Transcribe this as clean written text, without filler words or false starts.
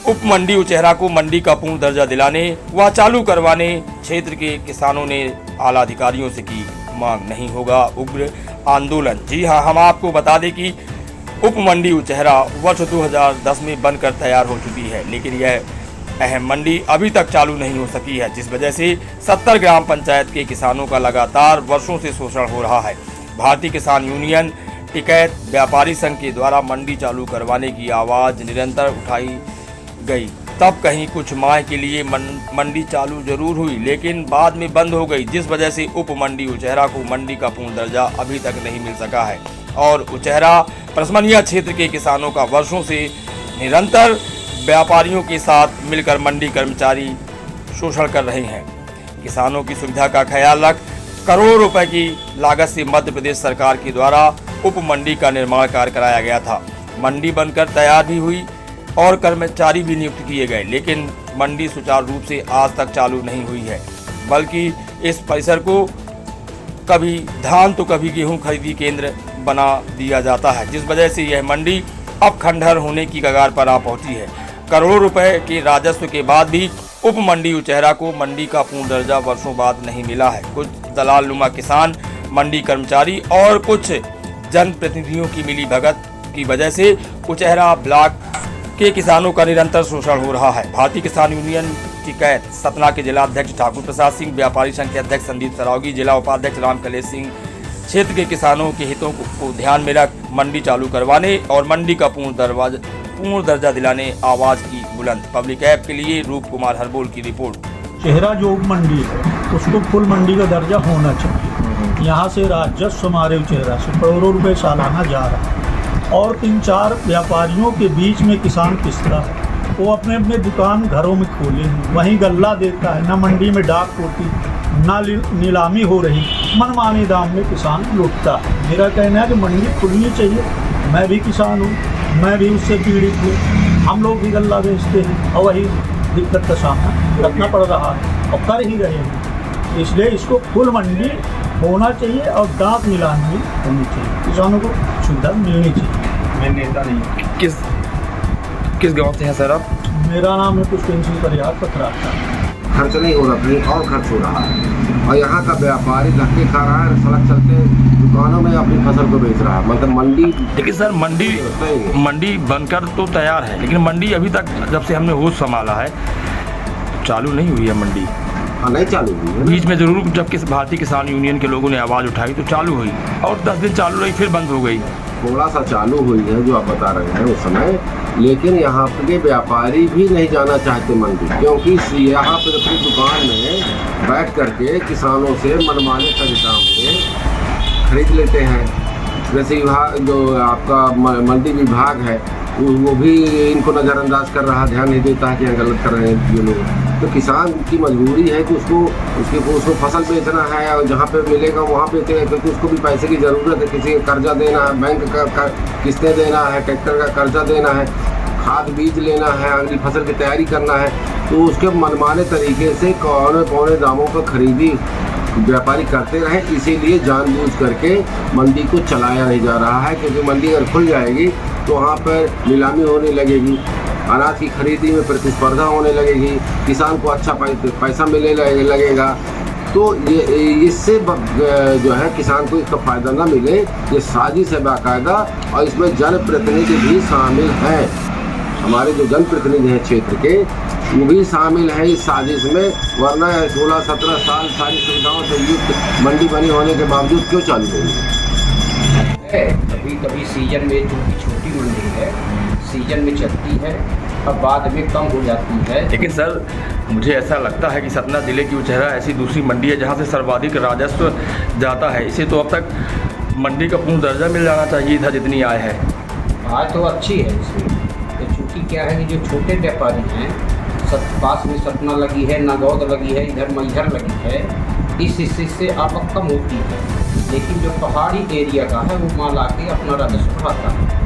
उप मंडी उचेहरा को मंडी का पूर्ण दर्जा दिलाने व चालू करवाने क्षेत्र के किसानों ने आला अधिकारियों से की मांग। नहीं होगा उग्र आंदोलन। जी हां, हम आपको बता दें कि उप मंडी उचेहरा वर्ष 2010 में बनकर तैयार हो चुकी है, लेकिन यह अहम मंडी अभी तक चालू नहीं हो सकी है, जिस वजह से 70 ग्राम पंचायत के किसानों का लगातार वर्षों से शोषण हो रहा है। भारतीय किसान यूनियन टिकैत व्यापारी संघ के द्वारा मंडी चालू करवाने की आवाज़ निरंतर उठाई गई। तब कहीं कुछ माह के लिए मंडी चालू जरूर हुई, लेकिन बाद में बंद हो गई, जिस वजह से उप मंडी उचेहरा को मंडी का पूर्ण दर्जा अभी तक नहीं मिल सका है। और उचेहरा पसमनिया क्षेत्र के किसानों का वर्षों से निरंतर व्यापारियों के साथ मिलकर मंडी कर्मचारी शोषण कर रहे हैं। किसानों की सुविधा का ख्याल रख करोड़ों रुपए की लागत से मध्य प्रदेश सरकार के द्वारा उप मंडी का निर्माण कार्य कराया गया था। मंडी बनकर तैयार भी हुई और कर्मचारी भी नियुक्त किए गए, लेकिन मंडी सुचारू रूप से आज तक चालू नहीं हुई है, बल्कि इस परिसर को कभी धान तो कभी गेहूं खरीदी केंद्र बना दिया जाता है, जिस वजह से यह मंडी अब खंडहर होने की कगार पर आ पहुंची है। करोड़ों रुपए के राजस्व के बाद भी उप मंडी उचेहरा को मंडी का पूर्ण दर्जा वर्षों बाद नहीं मिला है। कुछ दलाल नुमा किसान, मंडी कर्मचारी और कुछ जनप्रतिनिधियों की मिली भगत की वजह से उचेहरा ब्लॉक के किसानों का निरंतर शोषण हो रहा है। भारतीय किसान यूनियन टिकैत सतना के जिला अध्यक्ष ठाकुर प्रसाद सिंह, व्यापारी संघ के अध्यक्ष संदीप सरावगी, जिला उपाध्यक्ष राम कलेश सिंह क्षेत्र के किसानों के हितों को ध्यान में रख मंडी चालू करवाने और मंडी का पूर्ण दर्जा दिलाने आवाज की बुलंद। पब्लिक ऐप के लिए रूप कुमार हरबोल की रिपोर्ट। चेहरा जो उप मंडी है उसको फुल मंडी का दर्जा होना चाहिए। यहाँ से राजस्व हमारे चेहरा से करोड़ों रुपए सालाना जा रहा है और 3-4 व्यापारियों के बीच में किसान पिसता है। वो अपने अपने दुकान घरों में खोले हैं, वहीं गल्ला देता है, ना मंडी में डाक होती, ना नीलामी हो रही, मनमाने दाम में किसान लुटता है। मेरा कहना है कि मंडी खुलनी चाहिए। मैं भी किसान हूँ, मैं भी उससे पीड़ित हूँ, हम लोग भी गल्ला बेचते हैं और वही दिक्कत का सामना रखना पड़ रहा है और कर ही रहे हैं। इसलिए इसको फुल मंडी होना चाहिए और दांत मिलानी भी होनी चाहिए, किसानों को सुविधा मिलनी चाहिए। मैं नेता नहीं। किस गांव से हैं सर आप? मेरा नाम है पुष्पेंद्र सिंह परिहार पथराटा। खर्च नहीं हो रहा, कहीं और खर्च हो रहा है और यहाँ का व्यापारी धक्के खा रहा है, सड़क चलते दुकानों में अपनी फसल को बेच रहा है। मतलब मंडी, लेकिन सर मंडी बनकर तो तैयार है, लेकिन मंडी अभी तक जब से हमने होश संभाला है चालू नहीं हुई है मंडी। हाँ, नहीं चालू हुई है। बीच में जरूर जब भारतीय किसान यूनियन के लोगों ने आवाज़ उठाई तो चालू हुई और 10 दिन चालू रही, फिर बंद हो गई। थोड़ा सा चालू हुई है जो आप बता रहे हैं उस समय, लेकिन यहाँ के व्यापारी भी नहीं जाना चाहते मंडी, क्योंकि यहाँ पर अपनी दुकान में बैठ करके किसानों से मनमाने दाम से खरीद लेते हैं। जैसे विभाग जो आपका मंडी विभाग है वो भी इनको नज़रअंदाज कर रहा, ध्यान नहीं देता है कि गलत कर रहे हैं ये लोग। तो किसान की मजबूरी है कि उसको फसल बेचना है और जहाँ पे मिलेगा वहाँ बेचेगा, क्योंकि उसको भी पैसे की ज़रूरत है। किसी का कर्जा देना है, बैंक का किस्तें देना है, ट्रैक्टर का कर्जा देना है, खाद बीज लेना है, अगली फसल की तैयारी करना है। तो उसके मनमाने तरीके से कौने दामों पर खरीदी व्यापारी करते रहे, इसीलिए जानबूझ करके मंडी को चलाया नहीं जा रहा है। क्योंकि मंडी अगर खुल जाएगी तो वहाँ पर नीलामी होने लगेगी, अनाज की खरीदी में प्रतिस्पर्धा होने लगेगी, किसान को अच्छा पैसा मिलने लगेगा। तो ये इससे जो है किसान को इसका फ़ायदा ना मिले, ये साजिश है बाकायदा। और इसमें जनप्रतिनिधि भी शामिल हैं, हमारे जो जनप्रतिनिधि हैं क्षेत्र के वो भी शामिल है इस साजिश में। वरना 16-17 साल सारी सुविधाओं से युक्त मंडी बनी होने के बावजूद क्यों चालू नहीं है? कभी सीजन में जो छोटी मंडी है सीजन में चलती है, अब बाद में कम हो जाती है। लेकिन सर मुझे ऐसा लगता है कि सतना जिले की उचेहरा ऐसी दूसरी मंडी है जहाँ से सर्वाधिक राजस्व जाता है। इसे तो अब तक मंडी का पूर्ण दर्जा मिल जाना चाहिए था जितनी आय है। आय तो अच्छी है इसमें, तो चूँकि क्या है कि जो छोटे व्यापारी हैं, पास में सतना लगी है, नागौद लगी है, इधर मैहर लगी है, इस हिस्से से आवक कम होती है। लेकिन जो पहाड़ी एरिया का है वो माल आके अपना राजस्व बढ़ाता है।